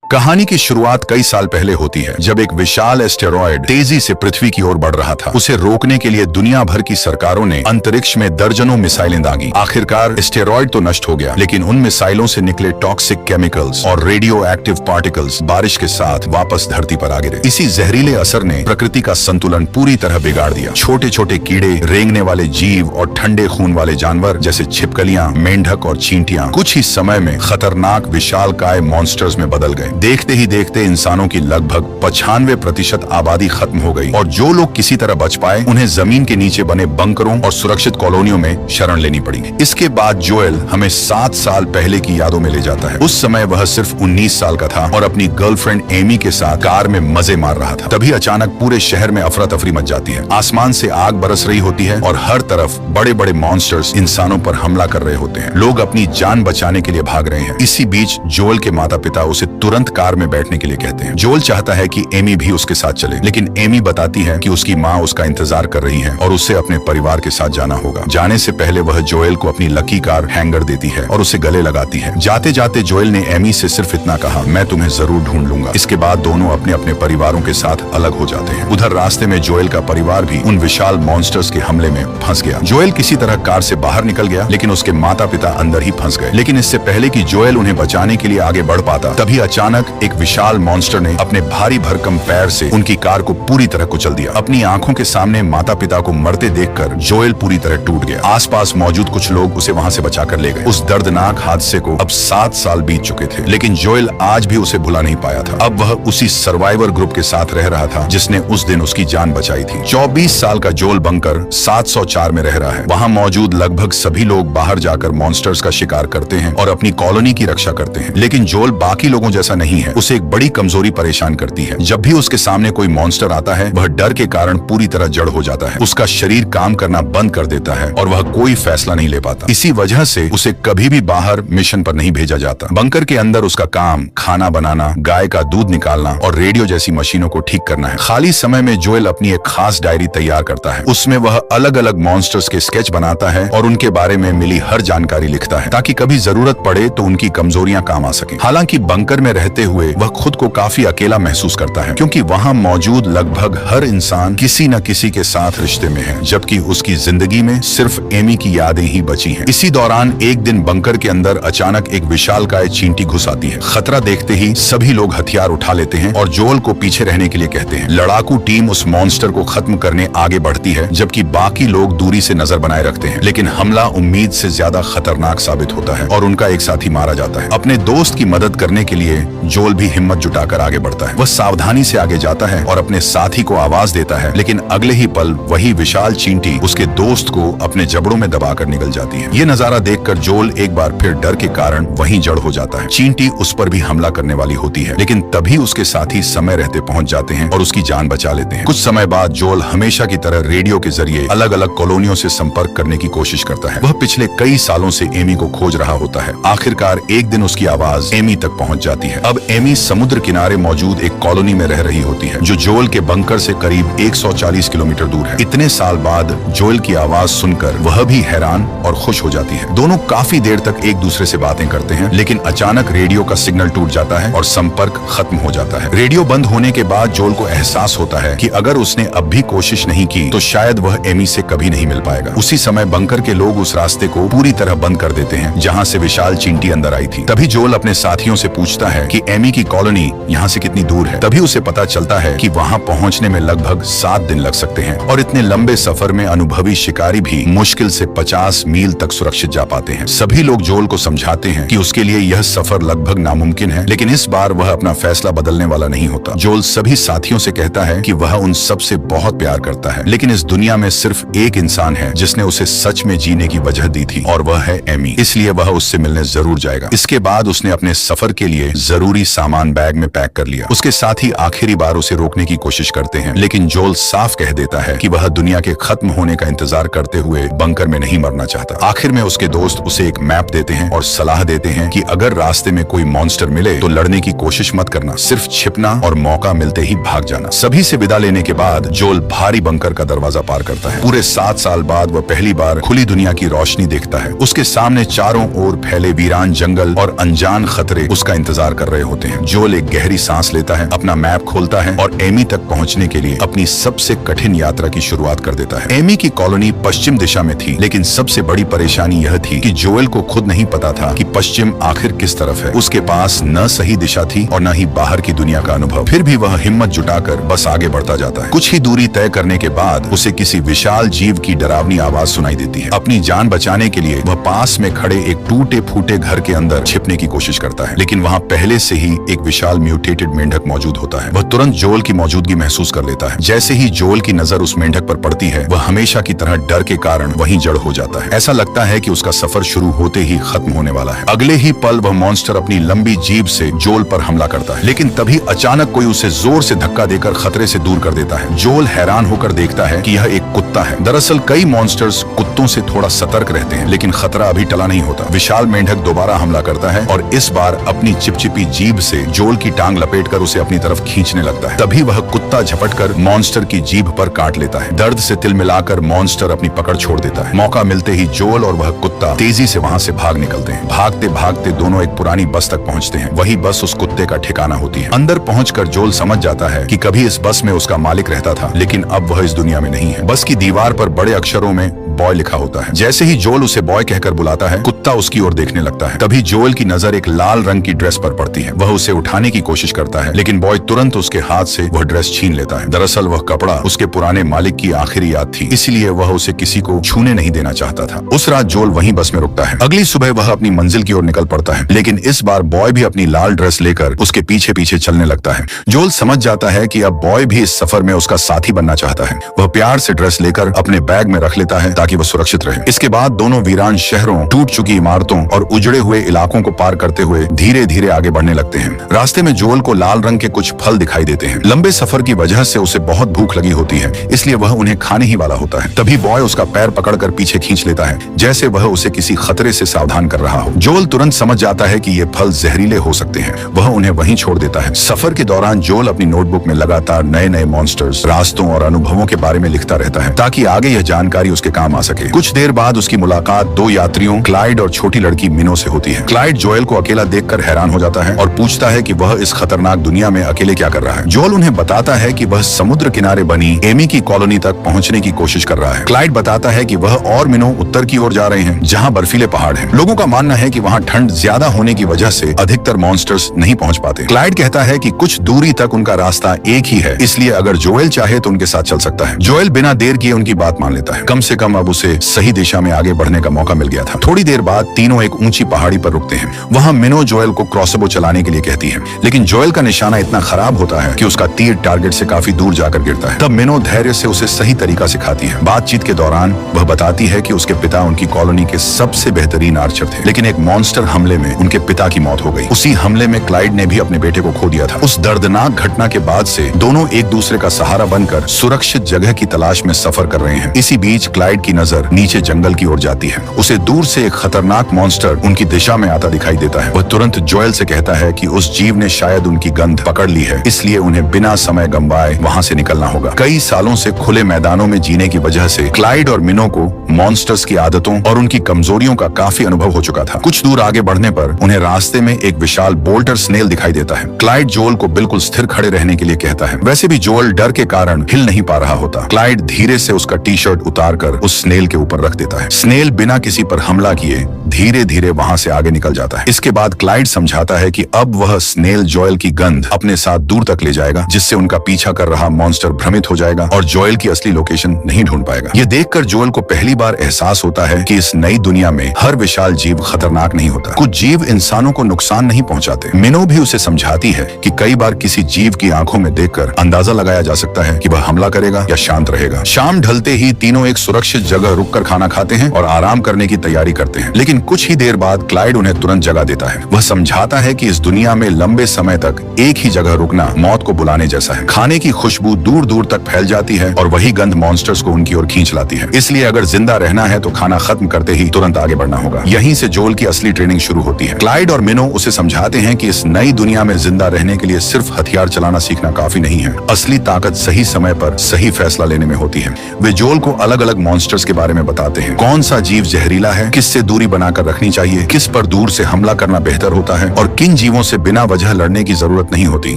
कहानी की शुरुआत कई साल पहले होती है, जब एक विशाल एस्टेरॉयड तेजी से पृथ्वी की ओर बढ़ रहा था। उसे रोकने के लिए दुनिया भर की सरकारों ने अंतरिक्ष में दर्जनों मिसाइलें दागी। आखिरकार एस्टेरॉयड तो नष्ट हो गया, लेकिन उन मिसाइलों से निकले टॉक्सिक केमिकल्स और रेडियो एक्टिव पार्टिकल्स बारिश के साथ वापस धरती पर आ गिरे। इसी जहरीले असर ने प्रकृति का संतुलन पूरी तरह बिगाड़ दिया। छोटे छोटे कीड़े, रेंगने वाले जीव और ठंडे खून वाले जानवर जैसे छिपकलियां, मेंढक और चींटियां कुछ ही समय में खतरनाक विशालकाय मॉन्स्टर्स में बदल गए। देखते ही देखते इंसानों की लगभग 95% आबादी खत्म हो गई और जो लोग किसी तरह बच पाए उन्हें जमीन के नीचे बने बंकरों और सुरक्षित कॉलोनियों में शरण लेनी पड़ी। इसके बाद जोएल हमें 7 साल पहले की यादों में ले जाता है। उस समय वह सिर्फ 19 साल का था और अपनी गर्लफ्रेंड एमी के साथ कार में मजे मार रहा था। तभी अचानक पूरे शहर में अफरा तफरी मच जाती है। आसमान से आग बरस रही होती है और हर तरफ बड़े बड़े मॉन्स्टर्स इंसानों पर हमला कर रहे होते हैं। लोग अपनी जान बचाने के लिए भाग रहे हैं। इसी बीच जोएल के माता पिता उसे तुरंत कार में बैठने के लिए कहते हैं। जोएल चाहता है कि एमी भी उसके साथ चले, लेकिन एमी बताती है कि उसकी माँ उसका इंतजार कर रही है और उसे अपने परिवार के साथ जाना होगा। जाने से पहले वह जोएल को अपनी लकी कार हैंगर देती है और उसे गले लगाती है। जाते जाते जोएल ने एमी से सिर्फ इतना कहा, मैं तुम्हें जरूर ढूंढ लूंगा। इसके बाद दोनों अपने अपने परिवारों के साथ अलग हो जाते हैं। उधर रास्ते में जोएल का परिवार भी उन विशाल मॉन्स्टर्स के हमले में फंस गया। जोएल किसी तरह कार से बाहर निकल गया, लेकिन उसके माता पिता अंदर ही फंस गए। लेकिन इससे पहले कि जोएल उन्हें बचाने के लिए आगे बढ़ पाता, तभी अचानक एक विशाल मॉन्स्टर ने अपने भारी भरकम पैर से उनकी कार को पूरी तरह कुचल दिया। अपनी आंखों के सामने माता पिता को मरते देखकर जोएल पूरी तरह टूट गया। आसपास मौजूद कुछ लोग उसे वहां से बचाकर ले गए। उस दर्दनाक हादसे को अब 7 साल बीत चुके थे, लेकिन जोएल आज भी उसे भुला नहीं पाया था। अब वह उसी सर्वाइवर ग्रुप के साथ रह रहा था जिसने उस दिन उसकी जान बचाई थी। 24 साल का जोएल बंकर 704 में रह रहा है। वहाँ मौजूद लगभग सभी लोग बाहर जाकर मॉन्स्टर्स का शिकार करते हैं और अपनी कॉलोनी की रक्षा करते हैं, लेकिन जोएल बाकी लोगों जैसा नहीं है। उसे एक बड़ी कमजोरी परेशान करती है। जब भी उसके सामने कोई मॉन्स्टर आता है, वह डर के कारण पूरी तरह जड़ हो जाता है। उसका शरीर काम करना बंद कर देता है और वह कोई फैसला नहीं ले पाता। इसी वजह से उसे कभी भी बाहर मिशन पर नहीं भेजा जाता। बंकर के अंदर उसका काम खाना बनाना, गाय का दूध निकालना और रेडियो जैसी मशीनों को ठीक करना है। खाली समय में जोएल अपनी एक खास डायरी तैयार करता है। उसमें वह अलग अलग मॉन्स्टर्स के स्केच बनाता है और उनके बारे में मिली हर जानकारी लिखता है, ताकि कभी जरूरत पड़े तो उनकी कमजोरियां काम आ सके। हालांकि बंकर में रहते हुए वह खुद को काफी अकेला महसूस करता है, क्योंकि वहाँ मौजूद लगभग हर इंसान किसी न किसी के साथ रिश्ते में है, जबकि उसकी जिंदगी में सिर्फ एमी की यादें ही बची हैं। इसी दौरान एक दिन बंकर के अंदर अचानक एक विशालकाय चींटी घुस आती है। खतरा देखते ही सभी लोग हथियार उठा लेते हैं और जोएल को पीछे रहने के लिए कहते हैं। लड़ाकू टीम उस मॉन्स्टर को खत्म करने आगे बढ़ती है, जबकि बाकी लोग दूरी से नजर बनाए रखते हैं। लेकिन हमला उम्मीद से ज्यादा खतरनाक साबित होता है और उनका एक साथी मारा जाता है। अपने दोस्त की मदद करने के लिए जोएल भी हिम्मत जुटाकर आगे बढ़ता है। वह सावधानी से आगे जाता है और अपने साथी को आवाज देता है, लेकिन अगले ही पल वही विशाल चींटी उसके दोस्त को अपने जबड़ों में दबाकर निकल जाती है। ये नजारा देखकर जोएल एक बार फिर डर के कारण वहीं जड़ हो जाता है। चींटी उस पर भी हमला करने वाली होती है, लेकिन तभी उसके साथी समय रहते पहुंच जाते हैं और उसकी जान बचा लेते हैं। कुछ समय बाद जोएल हमेशा की तरह रेडियो के जरिए अलग अलग कॉलोनियों से संपर्क करने की कोशिश करता है। वह पिछले कई सालों से एमी को खोज रहा होता है। आखिरकार एक दिन उसकी आवाज एमी तक पहुंच जाती है। अब एमी समुद्र किनारे मौजूद एक कॉलोनी में रह रही होती है, जो जोएल के बंकर से करीब 140 किलोमीटर दूर है। इतने साल बाद जोएल की आवाज सुनकर वह भी हैरान और खुश हो जाती है। दोनों काफी देर तक एक दूसरे से बातें करते हैं, लेकिन अचानक रेडियो का सिग्नल टूट जाता है और संपर्क खत्म हो जाता है। रेडियो बंद होने के बाद जोएल को एहसास होता है कि अगर उसने अब भी कोशिश नहीं की तो शायद वह एमी से कभी नहीं मिल पाएगा। उसी समय बंकर के लोग उस रास्ते को पूरी तरह बंद कर देते हैं जहाँ से विशाल चींटी अंदर आई थी। तभी जोएल अपने साथियों से पूछता है कि एमी की कॉलोनी यहाँ से कितनी दूर है। तभी उसे पता चलता है कि वहाँ पहुँचने में लगभग 7 दिन लग सकते हैं और इतने लंबे सफर में अनुभवी शिकारी भी मुश्किल से 50 मील तक सुरक्षित जा पाते हैं। सभी लोग जोएल को समझाते हैं कि उसके लिए यह सफर लगभग नामुमकिन है, लेकिन इस बार वह अपना फैसला बदलने वाला नहीं होता। जोएल सभी साथियों से कहता है कि वह उन सब से बहुत प्यार करता है, लेकिन इस दुनिया में सिर्फ एक इंसान है जिसने उसे सच में जीने की वजह दी थी, और वह है एमी। इसलिए वह उससे मिलने जरूर जाएगा। इसके बाद उसने अपने सफर के लिए जरूरी सामान बैग में पैक कर लिया। उसके साथी आखिरी बार उसे रोकने की कोशिश करते हैं, लेकिन जोएल साफ कह देता है कि वह दुनिया के खत्म होने का इंतजार करते हुए बंकर में नहीं मरना चाहता। आखिर में उसके दोस्त उसे एक मैप देते हैं और सलाह देते हैं कि अगर रास्ते में कोई मॉन्स्टर मिले तो लड़ने की कोशिश मत करना, सिर्फ छिपना और मौका मिलते ही भाग जाना। सभी से विदा लेने के बाद जोएल भारी बंकर का दरवाजा पार करता है। पूरे 7 साल बाद वह पहली बार खुली दुनिया की रोशनी देखता है। उसके सामने चारों ओर फैले वीरान जंगल और अनजान खतरे उसका इंतजार कर रहे होते हैं। जोल एक गहरी सांस लेता है, अपना मैप खोलता है और एमी तक पहुंचने के लिए अपनी सबसे कठिन यात्रा की शुरुआत कर देता है। एमी की कॉलोनी पश्चिम दिशा में थी, लेकिन सबसे बड़ी परेशानी यह थी कि जोएल को खुद नहीं पता था कि पश्चिम आखिर किस तरफ है। उसके पास न सही दिशा थी और न ही बाहर की दुनिया का अनुभव। फिर भी वह हिम्मत जुटाकर बस आगे बढ़ता जाता है। कुछ ही दूरी तय करने के बाद उसे किसी विशाल जीव की डरावनी आवाज सुनाई देती है। अपनी जान बचाने के लिए वह पास में खड़े एक टूटे फूटे घर के अंदर छिपने की कोशिश करता है, लेकिन वहाँ पहले से ही एक विशाल म्यूटेटेड मेंढक मौजूद होता है। वह तुरंत जोएल की मौजूदगी महसूस कर लेता है। जैसे ही जोएल की नजर उस मेंढक पर पड़ती है, वह हमेशा की तरह डर के कारण वहीं जड़ हो जाता है। ऐसा लगता है कि उसका सफर शुरू होते ही खत्म होने वाला है। अगले ही पल वह मॉन्स्टर अपनी लंबी जीभ से जोएल पर हमला करता है, लेकिन तभी अचानक कोई उसे जोर से धक्का देकर खतरे से दूर कर देता है। जोएल हैरान होकर देखता है कि यह एक कुत्ता है। दरअसल कई मॉन्स्टर्स कुत्तों से थोड़ा सतर्क रहते हैं, लेकिन खतरा अभी टला नहीं होता। विशाल मेंढक दोबारा हमला करता है और इस बार अपनी चिपचिपी जीभ से जोएल की टांग लपेटकर उसे अपनी तरफ खींचने लगता है। तभी वह कुत्ता झपटकर मॉन्स्टर की जीभ पर काट लेता है। दर्द से तिलमिलाकर मॉन्स्टर अपनी पकड़ छोड़ देता है। मौका मिलते ही जोएल और वह कुत्ता तेजी से वहां से भाग निकलते हैं। भागते भागते दोनों एक पुरानी बस तक पहुंचते हैं। वही बस उस कुत्ते का ठिकाना होती है। अंदर पहुंचकर जोएल समझ जाता है कि कभी इस बस में उसका मालिक रहता था, लेकिन अब वह इस दुनिया में नहीं है। बस की दीवार पर बड़े अक्षरों में बॉय लिखा होता है। जैसे ही जोएल उसे बॉय कहकर बुलाता है, कुत्ता उसकी ओर देखने लगता है। तभी जोएल की नजर एक लाल रंग की ड्रेस पर पड़ती है। वह उसे उठाने की कोशिश करता है, लेकिन बॉय तुरंत उसके हाथ से वह ड्रेस छीन लेता है। दरअसल वह कपड़ा उसके पुराने मालिक की आखिरी याद थी, इसलिए वह उसे किसी को छूने नहीं देना चाहता था। उस रात जोएल वहीं बस में रुकता है। अगली सुबह वह अपनी मंजिल की ओर निकल पड़ता है, लेकिन इस बार बॉय भी अपनी लाल ड्रेस लेकर उसके पीछे पीछे चलने लगता है। जोएल समझ जाता है कि अब बॉय भी इस सफर में उसका साथी बनना चाहता है। वह प्यार से ड्रेस लेकर अपने बैग में रख लेता है ताकि वह सुरक्षित रहे। इसके बाद दोनों वीरान शहरों, टूट चुकी इमारतों और उजड़े हुए इलाकों को पार करते हुए धीरे धीरे आगे बढ़ने लगते हैं। रास्ते में जोएल को लाल रंग के कुछ फल दिखाई देते हैं। लंबे सफर की वजह से उसे बहुत भूख लगी होती है, इसलिए वह उन्हें खाने ही वाला होता है। तभी बॉय उसका पैर पकड़कर पीछे खींच लेता है, जैसे वह उसे किसी खतरे से सावधान कर रहा हो। जोएल तुरंत समझ जाता है कि ये फल जहरीले हो सकते हैं। वह उन्हें वहीं छोड़ देता है। सफर के दौरान जोएल अपनी नोटबुक में लगातार नए नए मॉन्स्टर्स, रास्तों और अनुभवों के बारे में लिखता रहता है, ताकि आगे यह जानकारी उसके काम आ सके। कुछ देर बाद उसकी मुलाकात दो यात्रियों क्लाइड और छोटी लड़की मिनो से होती है। क्लाइड जोएल को अकेला देखकर हैरान हो जाता है और पूछता है कि वह इस खतरनाक दुनिया में अकेले क्या कर रहा है। जोएल उन्हें बताता है कि वह समुद्र किनारे बनी एमी की कॉलोनी तक पहुंचने की कोशिश कर रहा है। क्लाइड बताता है कि वह और मिनो उत्तर की ओर जा रहे हैं, जहां बर्फीले पहाड़ हैं। लोगों का मानना है कि वहां ठंड ज्यादा होने की वजह से अधिकतर मॉन्स्टर्स नहीं पहुंच पाते। क्लाइड कहता है कि कुछ दूरी तक उनका रास्ता एक ही है, इसलिए अगर जोएल चाहे तो उनके साथ चल सकता है। जोएल बिना देर किए उनकी बात मान लेता है। कम से कम अब उसे सही दिशा में आगे बढ़ने का मौका मिल गया था। थोड़ी देर बाद तीनों एक ऊंची पहाड़ी पर रुकते हैं। वहां मिनो जोएल को क्रॉसबो चलाने के लिए कहती है, लेकिन जोएल का निशाना इतना खराब होता है कि उसका तीर टारगेट से काफी दूर जाकर गिरता है। तब मिनो धैर्य से उसे सही तरीका सिखाती है। बातचीत के दौरान वह बताती है कि उसके पिता उनकी कॉलोनी के सबसे बेहतरीन आर्चर थे, लेकिन एक मॉन्स्टर हमले में उनके पिता की मौत हो गई। उसी हमले में क्लाइड ने भी अपने बेटे को खो दिया था। उस दर्दनाक घटना के बाद से दोनों एक दूसरे का सहारा बनकर सुरक्षित जगह की तलाश में सफर कर रहे हैं। इसी बीच क्लाइड की नजर नीचे जंगल की ओर जाती है। उसे दूर से एक खतरनाक मॉन्स्टर उनकी दिशा में आता दिखाई देता है। वह तुरंत जोएल से कहता है कि उस जीव ने शायद उनकी गंध पकड़ ली है, इसलिए उन्हें बिना समय गंवाए वहां से निकलना होगा। कई सालों से खुले मैदानों में जीने की वजह से क्लाइड और मिनो को मॉन्स्टर्स की आदतों और उनकी कमजोरियों का काफी अनुभव हो चुका था। कुछ दूर आगे बढ़ने पर उन्हें रास्ते में एक विशाल बोल्टर स्नेल दिखाई देता है। क्लाइड जोएल को बिल्कुल स्थिर खड़े रहने के लिए कहता है। वैसे भी जोएल डर के कारण हिल नहीं पा रहा होता। क्लाइड धीरे से उसका टी शर्ट उतार कर उस स्नेल के ऊपर रख देता है। स्नेल बिना किसी पर हमला किए धीरे धीरे वहां से आगे निकल जाता है। इसके बाद क्लाइड समझाता है कि अब वह स्नेल जोएल की गंध अपने साथ दूर तक ले जाएगा, जिससे उनका पीछा कर रहा मॉन्स्टर भ्रमित हो जाएगा और जोएल की असली लोकेशन नहीं ढूंढ पाएगा। ये देखकर जोएल को पहली बार एहसास होता है कि इस नई दुनिया में हर विशाल जीव खतरनाक नहीं होता। कुछ जीव इंसानों को नुकसान नहीं पहुंचाते। मिनो भी उसे समझाती है कि कई बार किसी जीव की आंखों में देखकर अंदाजा लगाया जा सकता है कि वह हमला करेगा या शांत रहेगा। शाम ढलते ही तीनों एक सुरक्षित जगह रुककर खाना खाते हैं और आराम करने की तैयारी करते हैं। लेकिन कुछ ही देर बाद क्लाइड उन्हें तुरंत जगा देता है। वह समझाता है कि इस दुनिया में लंबे समय तक एक ही जगह रुकना मौत को बुलाने जैसा है। खाने की खुशबू दूर दूर तक फैल जाती है और वही गंध मॉन्स्टर्स को उनकी ओर खींच लाती है। इसलिए अगर जिंदा रहना है तो खाना खत्म करते ही तुरंत आगे बढ़ना होगा। यहीं से जोएल की असली ट्रेनिंग शुरू होती है। क्लाइड और मिनो उसे समझाते हैं कि इस नई दुनिया में जिंदा रहने के लिए सिर्फ हथियार चलाना सीखना काफी नहीं है। असली ताकत सही समय पर सही फैसला लेने में होती है। वे जोएल को अलग अलग मॉन्स्टर मॉन्स्टर्स के बारे में बताते हैं। कौन सा जीव जहरीला है, किससे दूरी बनाकर रखनी चाहिए, किस पर दूर से हमला करना बेहतर होता है और किन जीवों से बिना वजह लड़ने की जरूरत नहीं होती।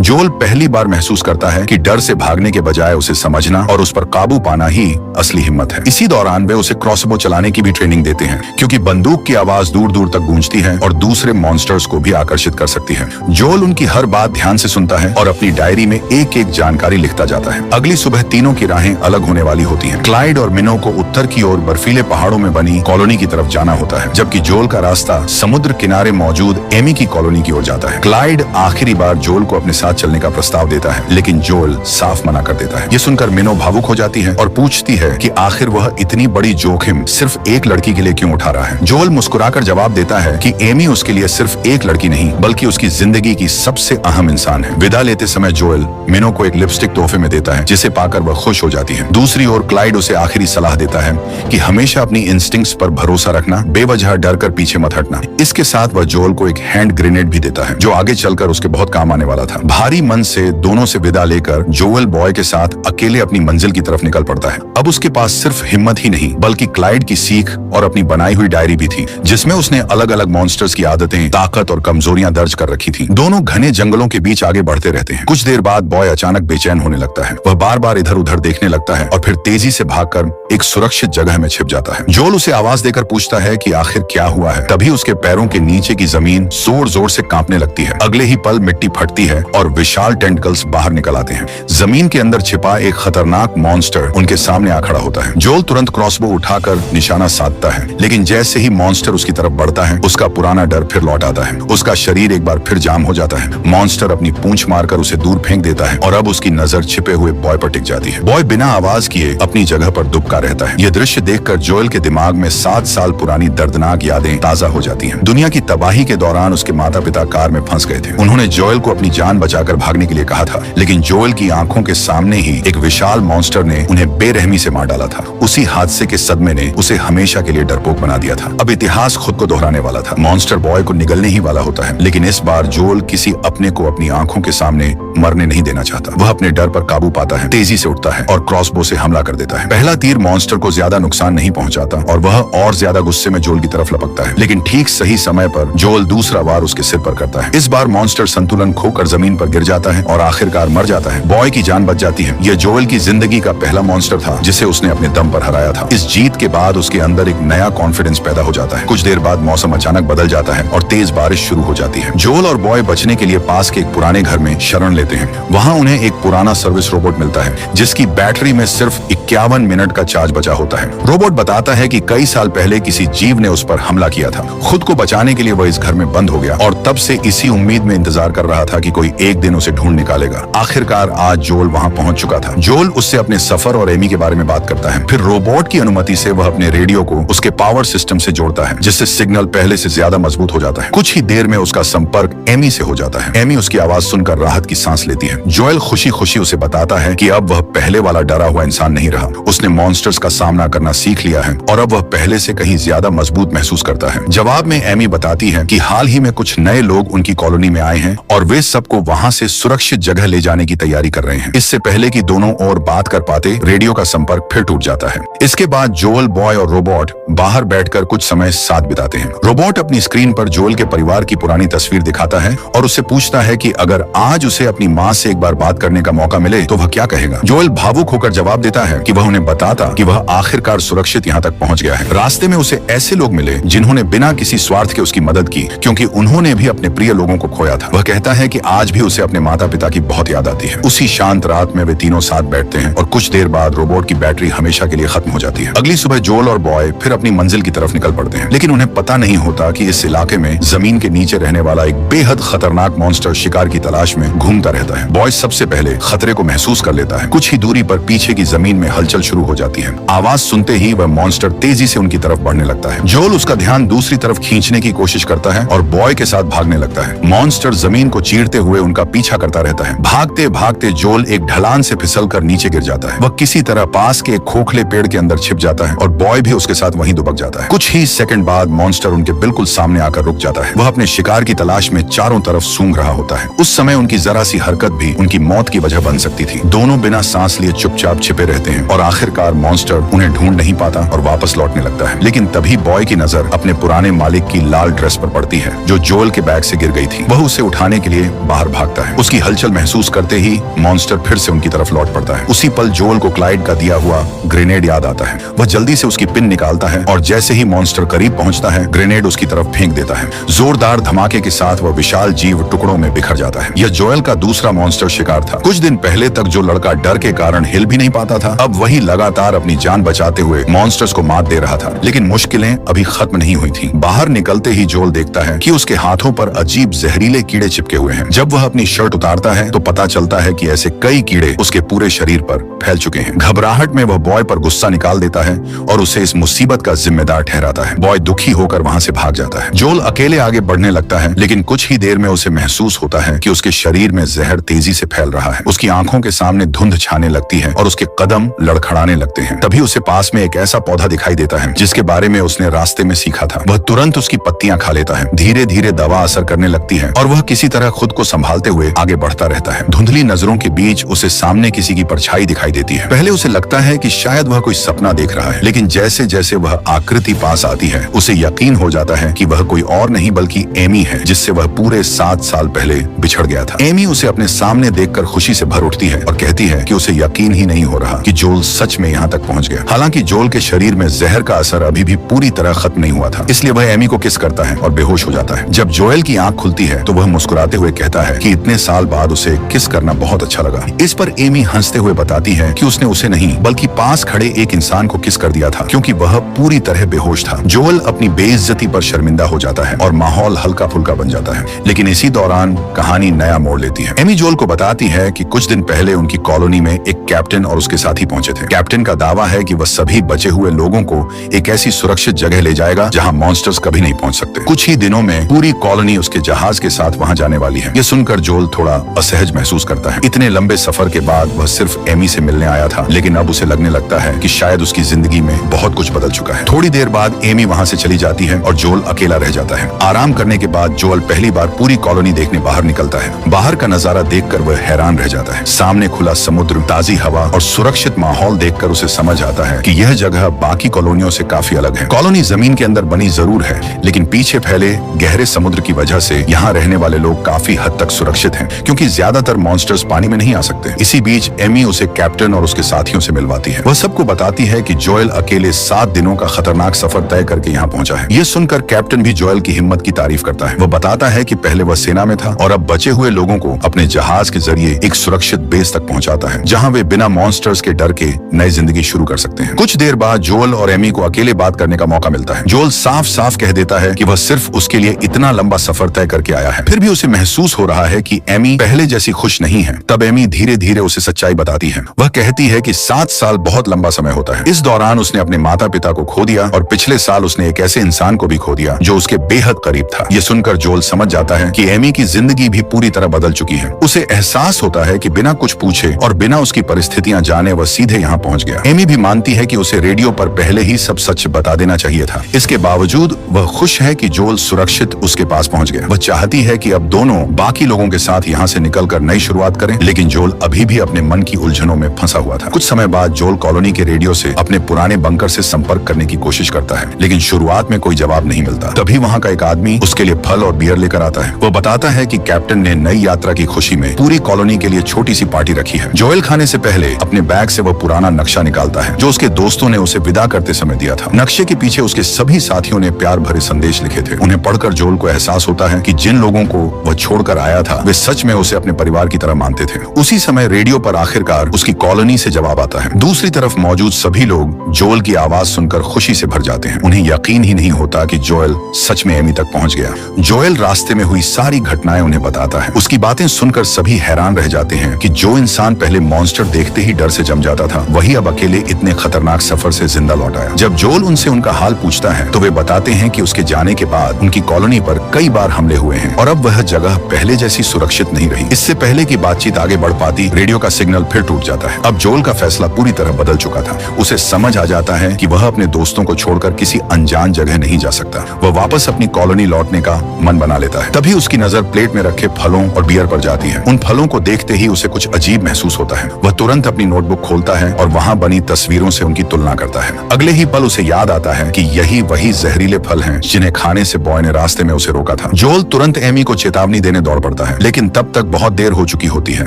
जोल पहली बार महसूस करता है कि डर से भागने के बजाय उसे समझना और उस पर काबू पाना ही असली हिम्मत है। इसी दौरान वे उसे क्रॉसबो चलाने की भी ट्रेनिंग देते हैं, क्योंकि बंदूक की आवाज दूर दूर तक गूंजती है और दूसरे मॉन्स्टर्स को भी आकर्षित कर सकती है। जोल उनकी हर बात ध्यान से सुनता है और अपनी डायरी में एक एक जानकारी लिखता जाता है। अगली सुबह तीनों की राहें अलग होने वाली होती हैं। क्लाइड और मिनो को उत्तर की ओर बर्फीले पहाड़ों में बनी कॉलोनी की तरफ जाना होता है, जबकि जोल का रास्ता समुद्र किनारे मौजूद एमी की कॉलोनी की ओर जाता है। क्लाइड आखिरी बार जोल को अपने साथ चलने का प्रस्ताव देता है, लेकिन जोल साफ मना कर देता है। ये सुनकर मिनो भावुक हो जाती है और पूछती है कि आखिर वह इतनी बड़ी जोखिम सिर्फ एक लड़की के लिए क्यों उठा रहा है। जोल मुस्कुराकर जवाब देता है कि एमी उसके लिए सिर्फ एक लड़की नहीं, बल्कि उसकी जिंदगी की सबसे अहम इंसान है। विदा लेते समय जोल मिनो को एक लिपस्टिक तोहफे में देता है, जिसे पाकर वह खुश हो जाती है। दूसरी ओर क्लाइड उसे आखिरी सलाह देता है कि हमेशा अपनी इंस्टिंक्ट्स पर भरोसा रखना, बेवजह डर कर पीछे मत हटना। इसके साथ वह जोल को एक हैंड ग्रेनेड भी देता है, जो आगे चलकर उसके बहुत काम आने वाला था। भारी मन से दोनों से विदा लेकर जोएल बॉय के साथ अकेले अपनी मंजिल की तरफ निकल पड़ता है। अब उसके पास सिर्फ हिम्मत ही नहीं, बल्कि क्लाइड की सीख और अपनी बनाई हुई डायरी भी थी, जिसमें उसने अलग अलग मॉन्स्टर्स की आदतें, ताकत और कमजोरियां दर्ज कर रखी थी। दोनों घने जंगलों के बीच आगे बढ़ते रहते हैं। कुछ देर बाद बॉय अचानक बेचैन होने लगता है। वह बार बार इधर उधर देखने लगता है और फिर तेजी से भागकर एक सुरक्षित जगह में छिप जाता है। जोल उसे आवाज देकर पूछता है कि आखिर क्या हुआ है। तभी उसके पैरों के नीचे की जमीन जोर जोर से कांपने लगती है। अगले ही पल मिट्टी फटती है और विशाल टेंटिकल्स बाहर निकल आते हैं। जमीन के अंदर छिपा एक खतरनाक मॉन्स्टर उनके सामने आ खड़ा होता है। जोल तुरंत क्रॉसबो उठाकर निशाना साधता है, लेकिन जैसे ही मॉन्स्टर उसकी तरफ बढ़ता है, उसका पुराना डर फिर लौट आता है। उसका शरीर एक बार फिर जाम हो जाता है। मॉन्स्टर अपनी पूंछ मारकर उसे दूर फेंक देता है और अब उसकी नजर छिपे हुए बॉय पर टिक जाती है। बॉय बिना आवाज किए अपनी जगह पर दुबका रहता है। यह दृश्य देखकर जोएल के दिमाग में 7 साल पुरानी दर्दनाक यादें ताजा हो जाती हैं। दुनिया की तबाही के दौरान उसके माता पिता कार में फंस गए थे। उन्होंने जोएल को अपनी जान बचाकर भागने के लिए कहा था, लेकिन जोएल की आंखों के सामने ही एक विशाल मॉन्स्टर ने उन्हें बेरहमी से मार डाला था। उसी हादसे के सदमे ने उसे हमेशा के लिए डरपोक बना दिया था। अब इतिहास खुद को दोहराने वाला था। मॉन्स्टर बॉय को निगलने ही वाला होता है, लेकिन इस बार जोएल किसी अपने को अपनी आंखों के सामने मरने नहीं देना चाहता। वह अपने डर पर काबू पाता है, तेजी से उठता है और क्रॉसबो से हमला कर देता है। पहला तीर मॉन्स्टर को ज्यादा नुकसान नहीं पहुंचाता और वह और ज्यादा गुस्से में जोएल की तरफ लपकता है, लेकिन ठीक सही समय पर जोएल दूसरा वार उसके सिर पर करता है। इस बार मॉन्स्टर संतुलन खोकर जमीन पर गिर जाता है और आखिरकार मर जाता है। बॉय की जान बच जाती है। यह जोएल की जिंदगी का पहला मॉन्स्टर था जिसे उसने अपने दम पर हराया था। इस जीत के बाद उसके अंदर एक नया कॉन्फिडेंस पैदा हो जाता है। कुछ देर बाद मौसम अचानक बदल जाता है और तेज बारिश शुरू हो जाती है। जोएल और बॉय बचने के लिए पास के एक पुराने घर में शरण लेते हैं। वहाँ उन्हें एक पुराना सर्विस रोबोट मिलता है, जिसकी बैटरी में सिर्फ 51 मिनट का चार्ज बचा होता है। रोबोट बताता है कि कई साल पहले किसी जीव ने उस पर हमला किया था। खुद को बचाने के लिए वह इस घर में बंद हो गया और तब से इसी उम्मीद में इंतजार कर रहा था कि कोई एक दिन उसे ढूंढ निकालेगा। आखिरकार आज जोएल वहाँ पहुंच चुका था। जोएल उससे अपने सफर और एमी के बारे में बात करता है। फिर रोबोट की अनुमति से वह अपने रेडियो को उसके पावर सिस्टम से जोड़ता है, जिससे सिग्नल पहले से ज्यादा मजबूत हो जाता है। कुछ ही देर में उसका संपर्क एमी से हो जाता है। एमी उसकी आवाज सुनकर राहत की सांस लेती है। जोएल खुशी खुशी उसे बताता है कि अब वह पहले वाला डरा हुआ इंसान नहीं रहा। उसने मॉन्स्टर्स का सामना करना सीख लिया है और अब वह पहले से कहीं ज्यादा मजबूत महसूस करता है। जवाब में एमी बताती है कि हाल ही में कुछ नए लोग उनकी कॉलोनी में आए हैं और वे सबको वहां से सुरक्षित जगह ले जाने की तैयारी कर रहे हैं। इससे पहले कि दोनों और बात कर पाते, रेडियो का संपर्क फिर टूट जाता है। इसके बाद जोएल, बॉय और रोबोट बाहर बैठकर कुछ समय साथ बिताते हैं। रोबोट अपनी स्क्रीन पर जोएल के परिवार की पुरानी तस्वीर दिखाता है और उससे पूछता है कि अगर आज उसे अपनी माँ से एक बार बात करने का मौका मिले तो वह क्या कहेगा। जोएल भावुक होकर जवाब देता है कि वह उन्हें बताता कि वह आखिरकार सुरक्षित यहाँ तक पहुँच गया है। रास्ते में उसे ऐसे लोग मिले जिन्होंने बिना किसी स्वार्थ के उसकी मदद की, क्योंकि उन्होंने भी अपने प्रिय लोगों को खोया था। वह कहता है कि आज भी उसे अपने माता पिता की बहुत याद आती है। उसी शांत रात में वे तीनों साथ बैठते हैं और कुछ देर बाद रोबोट की बैटरी हमेशा के लिए खत्म हो जाती है। अगली सुबह जोएल और बॉय फिर अपनी मंजिल की तरफ निकल पड़ते हैं, लेकिन उन्हें पता नहीं होता कि इस इलाके में जमीन के नीचे रहने वाला एक बेहद खतरनाक मॉन्स्टर शिकार की तलाश में घूमता रहता है। बॉय सबसे पहले खतरे को महसूस कर लेता है। कुछ ही दूरी पर पीछे की जमीन में हलचल शुरू हो जाती है। आवाज सुनते ही वह मॉन्स्टर तेजी से उनकी तरफ बढ़ने लगता है। जोएल उसका ध्यान दूसरी तरफ खींचने की कोशिश करता है और बॉय के साथ भागने लगता है। मॉन्स्टर जमीन को चीरते हुए उनका पीछा करता रहता है। भागते भागते जोएल एक ढलान से फिसलकर नीचे गिर जाता है। वह किसी तरह पास के एक खोखले पेड़ के अंदर छिप जाता है और बॉय भी उसके साथ वहीं दुबक जाता है। कुछ ही सेकंड बाद मॉन्स्टर उनके बिल्कुल सामने आकर रुक जाता है। वह अपने शिकार की तलाश में चारों तरफ सूंघ रहा होता है। उस समय उनकी जरा सी हरकत भी उनकी मौत की वजह बन सकती थी। दोनों बिना सांस लिए चुपचाप छिपे रहते हैं और आखिरकार मॉन्स्टर उन्हें ढूंढ नहीं पाता और वापस लौटने लगता है। लेकिन तभी बॉय की नजर अपने पुराने मालिक की लाल ड्रेस पर पड़ती है जो जोएल के बैग से गिर गई थी। वह उसे उठाने के लिए बाहर भागता है। उसकी हलचल महसूस करते ही मॉन्स्टर फिर से उनकी तरफ लौट पड़ता है। उसी पल जोएल को क्लाइड का दिया हुआ ग्रेनेड याद आता है। वह जल्दी से उसकी पिन निकालता है और जैसे ही मॉन्स्टर करीब पहुंचता है ग्रेनेड उसकी तरफ फेंक देता है। जोरदार धमाके के साथ वह विशाल जीव टुकड़ों में बिखर जाता है। यह जोएल का दूसरा मॉन्स्टर शिकार था। कुछ दिन पहले तक जो लड़का डर के कारण हिल भी नहीं पाता था, अब वही लगातार अपनी जान बचाते हुए मॉन्स्टर्स को मात दे रहा था। लेकिन मुश्किलें अभी खत्म नहीं हुई थी। बाहर निकलते ही जोएल देखता है कि उसके हाथों पर अजीब जहरीले कीड़े चिपके हुए हैं। जब वह अपनी शर्ट उतारता है तो पता चलता है कि ऐसे कई कीड़े उसके पूरे शरीर पर फैल चुके हैं। घबराहट में वह बॉय पर गुस्सा निकाल देता है और उसे इस मुसीबत का जिम्मेदार ठहराता है। बॉय दुखी होकर वहां से भाग जाता है। जोएल अकेले आगे बढ़ने लगता है, लेकिन कुछ ही देर में उसे महसूस होता है कि उसके शरीर में जहर तेजी से फैल रहा है। उसकी आंखों के सामने धुंध छाने लगती है और उसके कदम लड़खड़ाने लगते हैं। तभी उसे पास में एक ऐसा पौधा दिखाई देता है जिसके बारे में उसने रास्ते में सीखा था। वह तुरंत उसकी पत्तियां खा लेता है। धीरे धीरे दवा असर करने लगती है और वह किसी तरह खुद को संभालते हुए आगे बढ़ता रहता है। धुंधली नजरों के बीच उसे सामने किसी की परछाई दिखाई देती है। पहले उसे लगता है कि शायद वह कोई सपना देख रहा है, लेकिन जैसे जैसे वह आकृति पास आती है उसे यकीन हो जाता है कि वह कोई और नहीं बल्कि एमी है, जिससे वह पूरे 7 साल पहले बिछड़ गया था। एमी उसे अपने सामने देखकर खुशी से भर उठती है और कहती है कि उसे यकीन ही नहीं हो रहा कि जोएल सच में यहाँ तक पहुँच गया। हालांकि जोएल के शरीर में जहर का असर अभी भी पूरी तरह खत्म नहीं हुआ था, इसलिए वह एमी को किस करता है और बेहोश हो जाता है। जब जोएल की आंख खुलती है तो वह मुस्कुराते हुए कहता है कि इतने साल बाद उसे किस करना बहुत अच्छा लगा। इस पर एमी हंसते हुए बताती है कि उसने उसे नहीं बल्कि पास खड़े एक इंसान को किस कर दिया था, क्योंकि वह पूरी तरह बेहोश था। जोएल अपनी बेइज्जती पर शर्मिंदा हो जाता है और माहौल हल्का फुल्का बन जाता है। लेकिन इसी दौरान कहानी नया मोड़ लेती है। एमी जोएल को बताती है कि कुछ दिन पहले उनकी कॉलोनी में एक कैप्टन और उसके साथी पहुंचे थे। कैप्टन का दावा है कि वह सभी बचे हुए लोगों को एक ऐसी सुरक्षित जगह ले जाएगा जहां मॉन्स्टर्स कभी नहीं पहुंच सकते। कुछ ही दिनों में पूरी कॉलोनी उसके जहाज के साथ वहां जाने वाली है। यह सुनकर जोएल थोड़ा असहज महसूस करता है। इतने लंबे सफर के बाद वह सिर्फ एमी से मिलने आया था, लेकिन अब उसे लगने लगता है कि शायद उसकी जिंदगी में बहुत कुछ बदल चुका है। थोड़ी देर बाद एमी वहां से चली जाती है और जोएल अकेला रह जाता है। आराम करने के बाद जोएल पहली बार पूरी कॉलोनी देखने बाहर निकलता है। बाहर का नजारा देखकर वह हैरान रह जाता है। सामने खुला समुद्र, ताजी हवा और सुरक्षित माहौल देखकर उसे समझ आता है कि यह जगह बाकी कॉलोनियों से काफी अलग है। कॉलोनी जमीन के अंदर बनी जरूर है, लेकिन पीछे फैले गहरे समुद्र की वजह से यहाँ रहने वाले लोग काफी हद तक सुरक्षित हैं, क्योंकि ज्यादातर मॉन्स्टर्स पानी में नहीं आ सकते। इसी बीच एमी उसे कैप्टन और उसके साथियों से मिलवाती है। वह सबको बताती है कि जोएल अकेले 7 दिनों का खतरनाक सफर तय करके यहाँ पहुंचा है। ये सुनकर कैप्टन भी जोएल की हिम्मत की तारीफ करता है। वह बताता है कि पहले वह सेना में था और अब बचे हुए लोगों को अपने जहाज के जरिए एक सुरक्षित बेस तक पहुंचाता है, जहां वे बिना मॉन्स्टर्स के डर के नई जिंदगी शुरू कर सकते हैं। कुछ देर बाद जोएल और एमी को अकेले बात करने का मौका मिलता है। जोएल साफ साफ कह देता है कि वह सिर्फ उसके लिए इतना लंबा सफर तय करके आया है। फिर भी उसे महसूस हो रहा है कि एमी पहले जैसी खुश नहीं है। तब एमी धीरे धीरे उसे सच्चाई बताती है। वह कहती है कि 7 साल बहुत लंबा समय होता है। इस दौरान उसने अपने माता पिता को खो दिया और पिछले साल उसने एक ऐसे इंसान को भी खो दिया जो उसके बेहद करीब था। ये सुनकर जोएल समझ जाता है कि एमी की जिंदगी भी पूरी तरह बदल चुकी है। उसे एहसास होता है कि बिना कुछ पूछे और बिना उसकी परिस्थितियां जाने वह सीधे यहाँ पहुंच गया। एमी भी मानती है कि उसे रेडियो पर पहले ही सब सच बता देना चाहिए था। इसके बावजूद वह खुश है कि जोएल सुरक्षित उसके पास पहुंच गया। वह चाहती है कि अब दोनों बाकी लोगों के साथ यहाँ से निकलकर नई शुरुआत करें, लेकिन जोएल अभी भी अपने मन की उलझनों में फंसा हुआ था। कुछ समय बाद जोएल कॉलोनी के रेडियो से अपने पुराने बंकर से संपर्क करने की कोशिश करता है, लेकिन शुरुआत में कोई जवाब नहीं मिलता। तभी वहाँ का एक आदमी उसके लिए फल और बियर लेकर आता है। वह बताता है कि कैप्टन ने नई यात्रा की खुशी में पूरी कॉलोनी के लिए छोटी सी पार्टी रखी है। जोएल खाने से पहले अपने बैग से वह पुराना नक्शा निकालता है जो उसके दोस्तों ने उसे विदा करते समय दिया था। नक्शे के पीछे उसके सभी साथियों ने प्यार भरे संदेश लिखे थे। उन्हें पढ़कर जोएल को एहसास होता है कि जिन लोगों को वह छोड़कर आया था वे सच में उसे अपने परिवार की तरह मानते थे। उसी समय रेडियो पर आखिरकार उसकी कॉलोनी से जवाब आता है। दूसरी तरफ मौजूद सभी लोग जोएल की आवाज सुनकर खुशी से भर जाते हैं। उन्हें यकीन ही नहीं होता कि जोएल सच में एमी तक पहुंच गया। जोएल रास्ते में हुई सारी घटनाएं उन्हें बताता है। उसकी बातें सुनकर सभी हैरान रह जाते हैं कि जो इंसान पहले मॉन्स्टर देखते ही डर से जम जाता था, वही अब अकेले इतने खतरनाक सफर से जिंदा लौट आया। जब जोएल उनसे उनका हाल पूछता है तो वे बताते हैं कि उसके जाने के बाद उनकी कॉलोनी पर कई बार हमले हुए हैं और अब वह जगह पहले जैसी सुरक्षित नहीं रही। इससे पहले की बातचीत आगे बढ़ पाती, रेडियो का सिग्नल फिर टूट जाता है। अब जोएल का फैसला पूरी तरह बदल चुका था। उसे समझ आ जाता है कि वह अपने दोस्तों को छोड़कर किसी अनजान जगह नहीं जा सकता। वह वापस अपनी कॉलोनी लौटने का मन बना लेता है। तभी उसकी नजर प्लेट में रखे फलों और बियर पर जाती है। उन फलों को देखते ही उसे कुछ अजीब महसूस होता है। वह तुरंत अपनी नोटबुक खोलता है और वहाँ बनी तस्वीरों से उनकी तुलना करता है। अगले ही पल उसे याद आता है कि यही वही जहरीले फल हैं जिन्हें खाने से बॉय ने रास्ते में उसे रोका था। जोल तुरंत एमी को चेतावनी देने दौड़ पड़ता है, लेकिन तब तक बहुत देर हो चुकी होती है।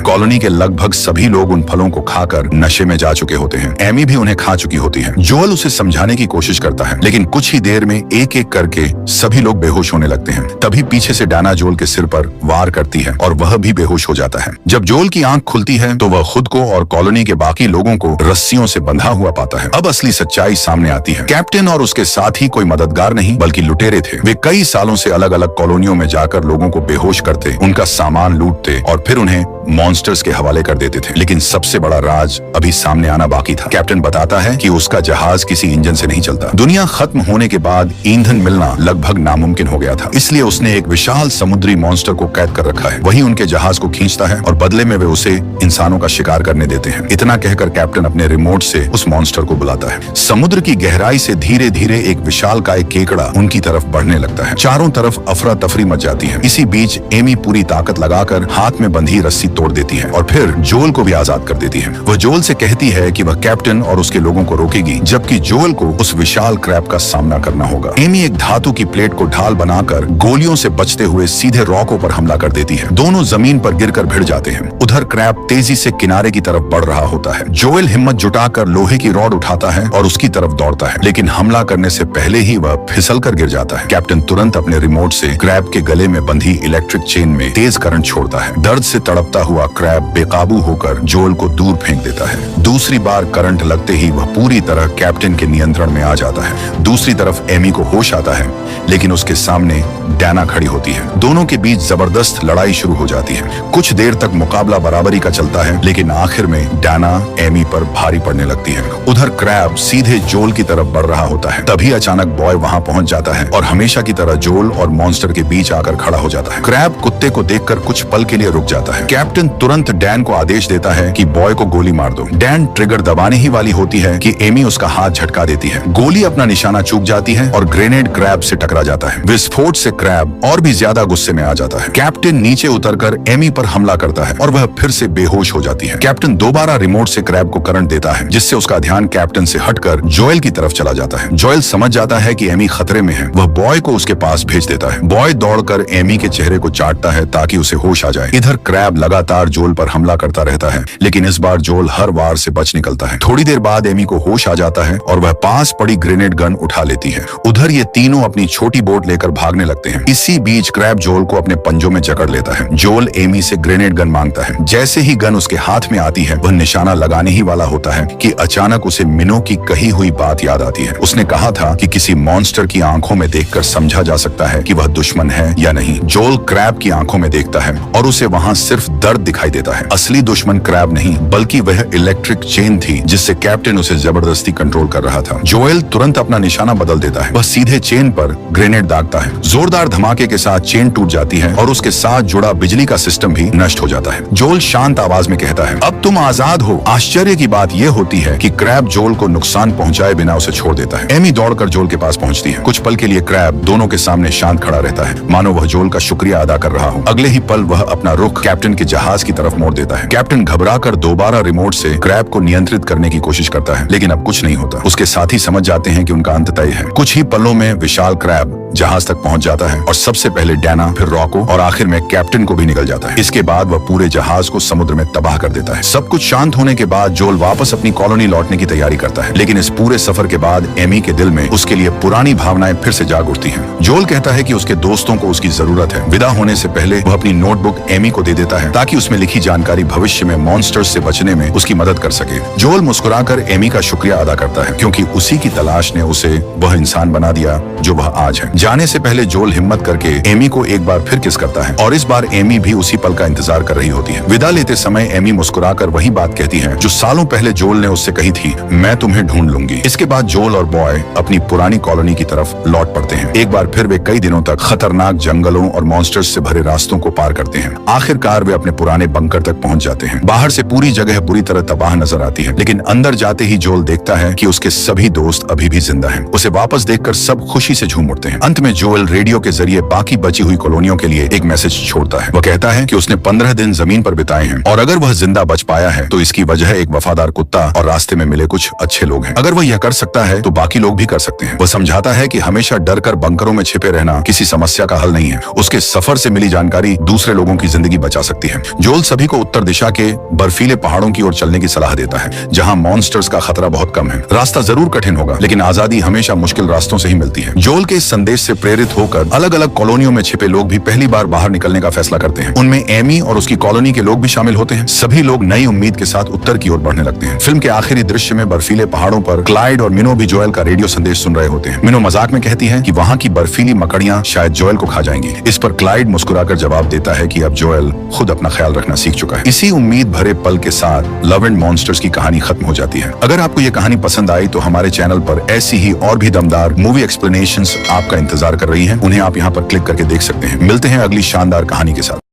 कॉलोनी के लगभग सभी लोग उन फलों को खाकर नशे में जा चुके होते हैं। एमी भी उन्हें खा चुकी होती है। जोल उसे समझाने की कोशिश करता है, लेकिन कुछ ही देर में एक एक करके सभी लोग बेहोश होने लगते हैं। तभी पीछे से डाना जोल के सिर पर वार करती है और वह भी बेहोश हो जाता है। जब जोल की आंख खुलती है तो वह खुद को और कॉलोनी के बाकी लोगों को रस्सियों से बंधा हुआ पाता है। अब असली सच्चाई सामने आती है। कैप्टन और उसके साथी कोई मददगार नहीं बल्कि लुटेरे थे। वे कई सालों से अलग अलग कॉलोनियों में जाकर लोगों को बेहोश करते, उनका सामान लूटते और फिर उन्हें मॉन्स्टर्स के हवाले कर देते थे। लेकिन सबसे बड़ा राज अभी सामने आना बाकी था। कैप्टन बताता है कि उसका जहाज किसी इंजन से नहीं चलता। दुनिया खत्म होने के बाद ईंधन मिलना लगभग नामुमकिन हो गया था, इसलिए उसने एक विशाल समुद्री मॉन्स्टर को कैद कर रखा है। वही उनके जहाज को खींचता है और बदले में वे उसे इंसानों का शिकार करने देते हैं। इतना कहकर कैप्टन अपने रिमोट से उस मॉन्स्टर को बुलाता है। समुद्र की गहराई से धीरे धीरे एक विशालकाय केकड़ा उनकी तरफ बढ़ने लगता है। चारों तरफ अफरा तफरी मच जाती है। इसी बीच एमी पूरी ताकत लगाकर हाथ में बंधी रस्सी तोड़ देती है और फिर जोल को भी आजाद कर देती है। वह जोल से कहती है कि वह कैप्टन और उसके लोगों को रोकेगी, जबकि जोल को उस विशाल क्रैब का सामना करना होगा। एमी एक धातु की प्लेट को ढाल बनाकर गोलियों से बचते हुए सीधे रॉकों पर हमला कर देती है। दोनों जमीन पर गिरकर भिड़ जाते हैं। उधर क्रैब तेजी से किनारे की तरफ बढ़ रहा होता है। जोएल हिम्मत जुटाकर लोहे की रॉड उठाता है और उसकी तरफ दौड़ता है, लेकिन हमला करने से पहले ही वह फिसल कर गिर जाता है। कैप्टन तुरंत अपने रिमोट से क्रैब के गले में बंधी इलेक्ट्रिक चेन में तेज करंट छोड़ता है। दर्द से तड़पता हुआ क्रैब बेकाबू होकर जोएल को दूर फेंक देता है। दूसरी बार करंट लगते ही वह पूरी तरह कैप्टन के नियंत्रण में आ जाता है। दूसरी तरफ एमी को होश आता है, लेकिन उसके सामने डाना खड़ी होती है। दोनों के बीच जबरदस्त लड़ाई शुरू हो जाती है। कुछ देर तक मुकाबला बराबरी का चलता है, लेकिन आखिर में डाना एमी पर भारी पड़ने लगती है। उधर क्रैब सीधे जोल की तरफ बढ़ रहा होता है। तभी अचानक बॉय वहां पहुंच जाता है और हमेशा की तरह जोल और मॉन्स्टर के बीच आकर खड़ा हो जाता है। क्रैब कुत्ते को देखकर कुछ पल के लिए रुक जाता है। कैप्टन तुरंत डैन को आदेश देता है कि बॉय को गोली मार दो। डैन ट्रिगर दबाने ही वाली होती है कि एमी उसका हाथ झटका देती है। गोली अपना निशाना चूक जाती है और ग्रेनेड क्रैब से टकरा जाता है। विस्फोट से क्रैब और भी ज्यादा गुस्से में आ जाता है। कैप्टन नीचे उतरकर एमी पर हमला करता है और वह फिर से बेहोश हो जाती है। कैप्टन दोबारा रिमोट से क्रैब को करंट देता है, जिससे उसका ध्यान कैप्टन से हटकर जोएल की तरफ चला जाता है। जोएल समझ जाता है कि एमी खतरे में है। वह बॉय को उसके पास भेज देता है। बॉय दौड़कर एमी के चेहरे को चाटता है ताकि उसे होश आ जाए। इधर क्रैब लगातार जोएल पर हमला करता रहता है, लेकिन इस बार जोएल हर वार से बच निकलता है। थोड़ी देर बाद एमी को होश आ जाता है और वह पास पड़ी ग्रेनेड गन उठा लेती है। उधर ये तीनों अपनी छोटी बोट लेकर भागने लगते हैं। इसी बीच क्रैब जोएल को अपने पंजों में जकड़ लेता है। जोएल एमी से ग्रेनेड गन मांगता है। जैसे ही गन उसके हाथ में आती है, वह निशाना लगाने ही वाला होता है कि अचानक उसे मिनो की कही हुई बात याद आती है। उसने कहा था कि किसी मॉन्स्टर की आंखों में देखकर समझा जा सकता है कि वह दुश्मन है या नहीं। जोएल क्रैब की आंखों में देखता है और उसे वहां सिर्फ दर्द दिखाई देता है। असली दुश्मन क्रैब नहीं, बल्कि वह इलेक्ट्रिक चेन थी जिससे कैप्टन उसे जबरदस्ती कंट्रोल कर रहा था। जोएल तुरंत अपना निशाना बदल देता है। वह सीधे चेन पर ग्रेनेड दागता है। जोरदार धमाके के साथ चेन टूट जाती है और उसके साथ जुड़ा बिजली का सिस्टम भी नष्ट हो जाता है। जोएल शांत आवाज में कहता है, अब तुम आजाद हो। आश्चर्य की बात यह होती है कि क्रैब जोएल को नुकसान पहुंचाए बिना उसे छोड़ देता है। एमी दौड़कर जोएल के पास पहुंचती है। कुछ पल के लिए क्रैब दोनों के सामने शांत खड़ा रहता है, मानो वह जोएल का शुक्रिया अदा कर रहा हो। अगले ही पल वह अपना रुख कैप्टन के जहाज की तरफ मोड़ देता है। कैप्टन घबराकर दोबारा रिमोट से क्रैब को नियंत्रित करने की कोशिश करता है, लेकिन अब कुछ नहीं होता। उसके साथी समझ जाते हैं कि उनका अंत तय है। कुछ ही पलों में विशाल क्रैब जहाज तक पहुंच जाता है और सबसे पहले डैना, फिर रॉको और आखिर में कैप्टन को भी निकल जाता है। इसके बाद वह पूरे जहाज को समुद्र में तबाह कर देता है। सब कुछ शांत होने के बाद जोएल वापस अपनी कॉलोनी लौटने की तैयारी करता है, लेकिन इस पूरे सफर के बाद एमी के दिल में उसके लिए पुरानी भावनाएं फिर से जाग उठती हैं। जोएल कहता है कि उसके दोस्तों को उसकी जरूरत है। विदा होने से पहले वह अपनी नोटबुक एमी को दे देता है ताकि उसमें लिखी जानकारी भविष्य में मॉन्स्टर्स से बचने में उसकी मदद कर सके। जोएल मुस्कुराकर एमी का शुक्रिया अदा करता है, क्योंकि उसी की तलाश ने उसे वह इंसान बना दिया जो वह आज है। जाने से पहले जोएल हिम्मत करके एमी को एक बार फिर किस करता है और इस बार एमी भी उसी पल का इंतजार कर रही होती है। विदा लेते समय एमी मुस्कुराकर वही बात कहती है जो सालों पहले जोएल ने उससे कही थी, मैं तुम्हें ढूंढ लूंगी। इसके बाद जोएल और बॉय अपनी पुरानी कॉलोनी की तरफ लौट पड़ते हैं। एक बार फिर वे कई दिनों तक खतरनाक जंगलों और मॉन्स्टर्स से भरे रास्तों को पार करते हैं। आखिरकार वे अपने पुराने बंकर तक पहुंच जाते हैं। बाहर से पूरी जगह बुरी तरह तबाह नजर आती है, लेकिन अंदर जाते ही जोएल देखता है कि उसके सभी दोस्त अभी भी जिंदा हैं। उसे वापस देखकर सब खुशी से झूम उठते हैं। अंत में जोएल रेडियो के जरिए बाकी बची हुई कॉलोनियों के लिए एक मैसेज छोड़ता है। वह कहता कहता है कि उसने 15 दिन जमीन पर बिताए हैं और अगर वह जिंदा बच पाया है तो इसकी वजह एक वफादार कुत्ता और रास्ते में मिले कुछ अच्छे लोग हैं। अगर वह यह कर सकता है तो बाकी लोग भी कर सकते हैं। वह समझाता है कि हमेशा डर कर बंकरों में छिपे रहना किसी समस्या का हल नहीं है। उसके सफर से मिली जानकारी दूसरे लोगों की जिंदगी बचा सकती है। जोल सभी को उत्तर दिशा के बर्फीले पहाड़ों की ओर चलने की सलाह देता है, जहां मॉन्स्टर्स का खतरा बहुत कम है। रास्ता जरूर कठिन होगा, लेकिन आजादी हमेशा मुश्किल रास्तों से ही मिलती है। जोल के इस संदेश से प्रेरित होकर अलग अलग कॉलोनियों में छिपे लोग भी पहली बार बाहर निकलने का फैसला करते हैं। उनमें एमी और उसकी कॉलोनी के लोग भी शामिल होते हैं। सभी लोग नई उम्मीद के साथ उत्तर की ओर बढ़ने लगते हैं। फिल्म के आखिरी दृश्य में बर्फीले पहाड़ों पर क्लाइड और मिनो भी जोएल का रेडियो संदेश सुन रहे होते हैं। मिनो मजाक में कहती है कि वहाँ की बर्फीली मकड़ियां शायद जोएल को खा जाएंगी। इस पर क्लाइड मुस्कुराकर जवाब देता है कि अब जोएल खुद अपना ख्याल रखना सीख चुका है। इसी उम्मीद भरे पल के साथ लव एंड मॉन्स्टर्स की कहानी खत्म हो जाती है। अगर आपको ये कहानी पसंद आई तो हमारे चैनल पर ऐसी ही और भी दमदार मूवी एक्सप्लेनेशंस आपका इंतजार कर रही हैं। उन्हें आप यहाँ पर क्लिक करके देख सकते हैं। मिलते हैं अगली शानदार कहानी के साथ।